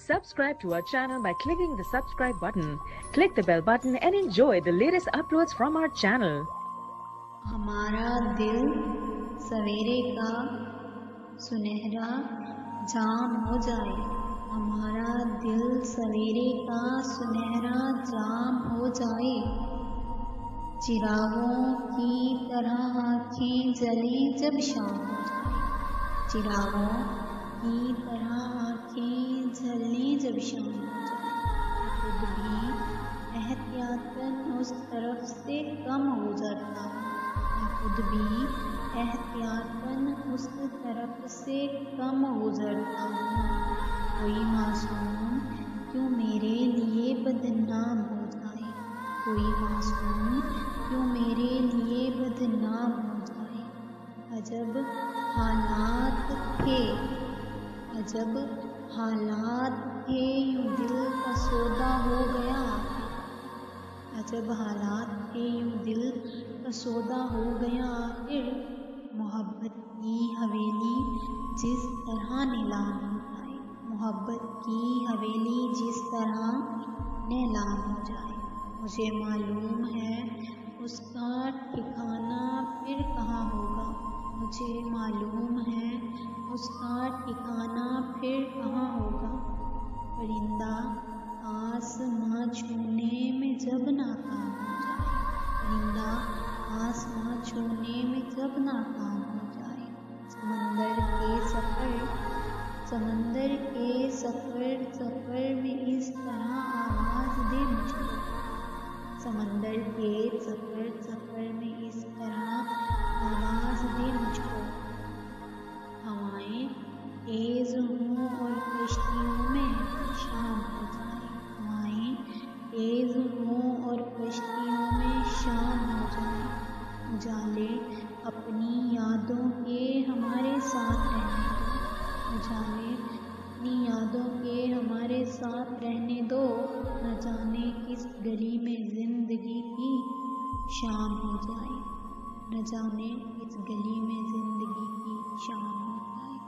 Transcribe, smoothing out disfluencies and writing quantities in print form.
Subscribe to our channel by clicking the subscribe button. Click the bell button and enjoy the latest uploads from our channel. हमारा दिल सवेरे का सुनहरा जाम हो जाए। हमारा दिल सवेरे का सुनहरा जाम हो जाए। चिरागों की तरह आँखें जलें जब शाम हो जाए। चिरागों की तरह आँखें जलें जब शाम हो जाए। खुद भी एहतियातन उस तरफ से कम हो जाता हूँ। खुद भी एहतियातन उस तरफ से कम गुजरता हूँ। कोई मासूम क्यों मेरे लिए बदनाम हो जाए। कोई मासूम क्यों मेरे लिए बदनाम हो जाए। अजब हालात थे, अजब हालात थे, यूं दिल का सौदा हो गया। अजब हालात थे, यूं दिल का सौदा हो गया। फिर मोहब्बत की हवेली जिस तरह नीलाम हो जाए। मोहब्बत की हवेली जिस तरह नीलाम हो जाए। मुझे मालूम है उसका ठिकाना फिर कहाँ होगा। मुझे मालूम है उसका ठिकाना फिर कहाँ होगा। परिंदा आसमां छूने में जब नाकाम हो जाए। परिंदा आसमां छूने में जब नाकाम हो जाए। समंदर के सफर में इस तरह आवाज़ दे मुझको। समंदर के सफर में इस तरह आवाज़ दे मुझको। हवाएं तेज हों और कश्तियों में शाम हो जाए। हवाएं तेज हों और कश्तियों में शाम हो जाए। उजाले अपनी यादों के हमारे साथ रहने दो। उजाले अपनी यादों के हमारे साथ रहने दो। न जाने किस गली में जिंदगी की शाम हो जाए। न जाने किस गली में जिंदगी की शाम हो जाए।